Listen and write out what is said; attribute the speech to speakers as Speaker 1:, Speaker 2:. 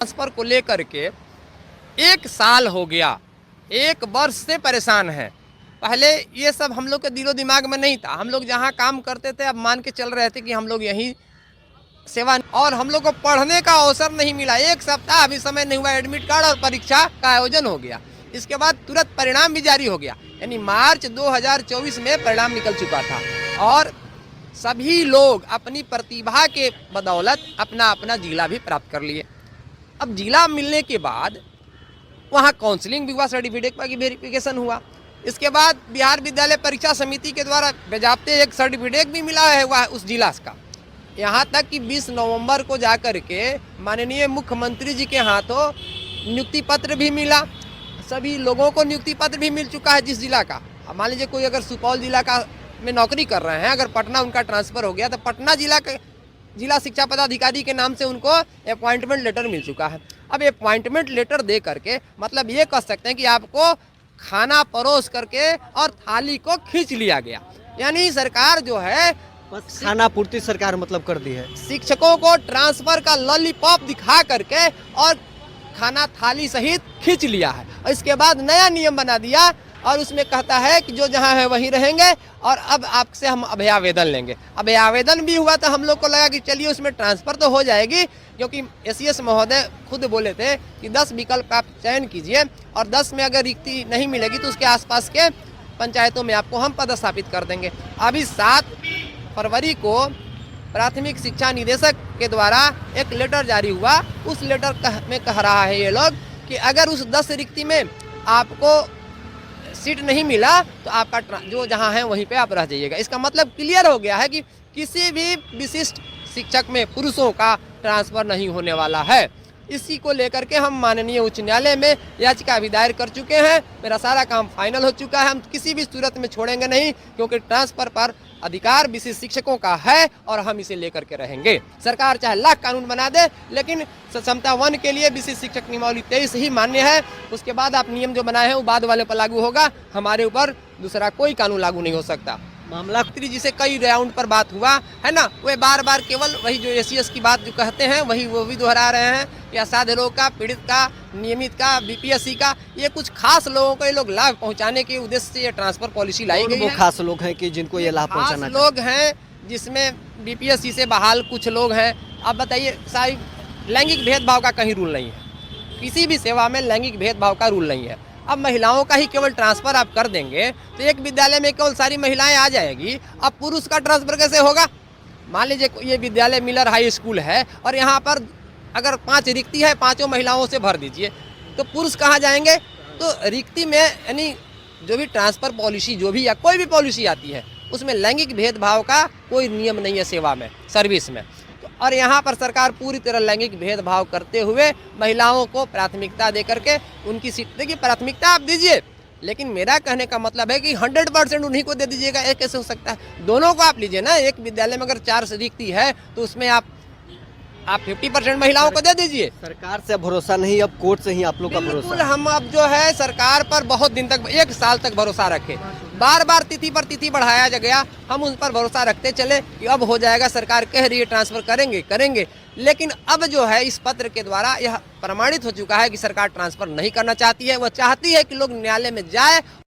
Speaker 1: Transfer को लेकर के 1 साल हो गया, 1 वर्ष से परेशान हैं। पहले ये सब हम लोग के दिलो दिमाग में नहीं था। हम लोग जहाँ काम करते थे अब मान के चल रहे थे कि हम लोग यहीं सेवा, और हम लोग को पढ़ने का अवसर नहीं मिला। 1 सप्ताह अभी समय नहीं हुआ, एडमिट कार्ड और परीक्षा का आयोजन हो गया। इसके बाद तुरंत परिणाम भी जारी हो गया, यानी मार्च 2024 में परिणाम निकल चुका था और सभी लोग अपनी प्रतिभा के बदौलत अपना अपना जिला भी प्राप्त कर लिए। अब जिला मिलने के बाद वहाँ काउंसलिंग भी हुआ, सर्टिफिकेट की वेरिफिकेशन हुआ। इसके बाद बिहार विद्यालय परीक्षा समिति के द्वारा बेजाब्ते एक सर्टिफिकेट भी मिला है वह उस जिला का। यहाँ तक कि 20 नवंबर को जाकर के माननीय मुख्यमंत्री जी के हाथों नियुक्ति पत्र भी मिला। सभी लोगों को नियुक्ति पत्र भी मिल चुका है जिस जिला का। अब मान लीजिए कोई अगर सुपौल जिला का में नौकरी कर रहे हैं, अगर पटना उनका ट्रांसफ़र हो गया तो पटना जिला शिक्षा पदाधिकारी के नाम से उनको अपॉइंटमेंट लेटर मिल चुका है। अब अपॉइंटमेंट लेटर दे करके मतलब ये कह सकते हैं कि आपको खाना परोस करके और थाली को खींच लिया गया। यानी सरकार जो है
Speaker 2: बस खाना पूर्ति सरकार मतलब कर दी है।
Speaker 1: शिक्षकों को ट्रांसफर का लॉलीपॉप दिखा करके और खाना थाली सहित खींच लिया है। और इसके बाद नया नियम बना दिया और उसमें कहता है कि जो जहां है वहीं रहेंगे और अब आपसे हम अभयावेदन लेंगे। अभयावेदन भी हुआ तो हम लोग को लगा कि चलिए उसमें ट्रांसफ़र तो हो जाएगी, क्योंकि एसीएस महोदय खुद बोले थे कि 10 विकल्प आप चयन कीजिए और 10 में अगर रिक्ति नहीं मिलेगी तो उसके आसपास के पंचायतों में आपको हम पदस्थापित कर देंगे। अभी 7 फरवरी को प्राथमिक शिक्षा निदेशक के द्वारा एक लेटर जारी हुआ। उस लेटर में कह रहा है ये लोग कि अगर उस 10 रिक्ति में आपको सीट नहीं मिला तो आपका जो जहां है वहीं पे आप रह जाइएगा। इसका मतलब क्लियर हो गया है कि किसी भी विशिष्ट शिक्षक में पुरुषों का ट्रांसफ़र नहीं होने वाला है। इसी को लेकर के हम माननीय उच्च न्यायालय में याचिका भी दायर कर चुके हैं। मेरा सारा काम फाइनल हो चुका है। हम किसी भी सूरत में छोड़ेंगे नहीं, क्योंकि ट्रांसफ़र पर अधिकार विशिष्ट शिक्षकों का है और हम इसे लेकर के रहेंगे। सरकार चाहे लाख कानून बना दे, लेकिन सक्षमता 1 के लिए विशिष्ट शिक्षक नियमावली 23 ही मान्य है। उसके बाद आप नियम जो बनाए हैं वो बाद वाले पर लागू होगा। हमारे ऊपर दूसरा कोई कानून लागू नहीं हो सकता। मामला जिसे कई राउंड पर बात हुआ है ना, वे बार बार केवल वही जो एसीएस की बात जो कहते हैं वही वो भी दोहरा रहे हैं कि असाध्य लोग का, पीड़ित का, नियमित का, बीपीएससी का, ये कुछ खास लोगों को ये लोग लाभ पहुंचाने के उद्देश्य से ये ट्रांसफर पॉलिसी लाई गई है।
Speaker 2: वो खास लोग हैं कि जिनको ये लाभ पहुंचाना
Speaker 1: लोग हैं जिसमें बीपीएससी से बहाल कुछ लोग हैं। अब बताइए, सारी लैंगिक भेदभाव का कहीं रूल नहीं है, किसी भी सेवा में लैंगिक भेदभाव का रूल नहीं है। अब महिलाओं का ही केवल ट्रांसफ़र आप कर देंगे तो एक विद्यालय में केवल सारी महिलाएं आ जाएगी, अब पुरुष का ट्रांसफ़र कैसे होगा? मान लीजिए ये विद्यालय मिलर हाई स्कूल है और यहाँ पर अगर 5 रिक्ति है, 5 महिलाओं से भर दीजिए तो पुरुष कहाँ जाएंगे? तो रिक्ति में यानी जो भी ट्रांसफ़र पॉलिसी जो भी या कोई भी पॉलिसी आती है उसमें लैंगिक भेदभाव का कोई नियम नहीं है सेवा में, सर्विस में। और यहाँ पर सरकार पूरी तरह लैंगिक भेदभाव करते हुए महिलाओं को प्राथमिकता दे करके उनकी सीट, देखिए प्राथमिकता आप दीजिए, लेकिन मेरा कहने का मतलब है कि 100% उन्हीं को दे दीजिएगा। एक कैसे हो सकता है? दोनों को आप लीजिए ना। एक विद्यालय में अगर 4 रिक्ति है तो उसमें आप 50% महिलाओं को दे दीजिए।
Speaker 2: सरकार से भरोसा नहीं, अब कोर्ट से ही आप लोग का भरोसा।
Speaker 1: हम अब जो है सरकार पर बहुत दिन तक 1 साल तक भरोसा रखे, बार बार तिथि पर तिथि बढ़ाया गया, हम उन पर भरोसा रखते चले कि अब हो जाएगा, सरकार कह रही है ट्रांसफ़र करेंगे। लेकिन अब जो है इस पत्र के द्वारा यह प्रमाणित हो चुका है कि सरकार ट्रांसफ़र नहीं करना चाहती है। वह चाहती है कि लोग न्यायालय में जाए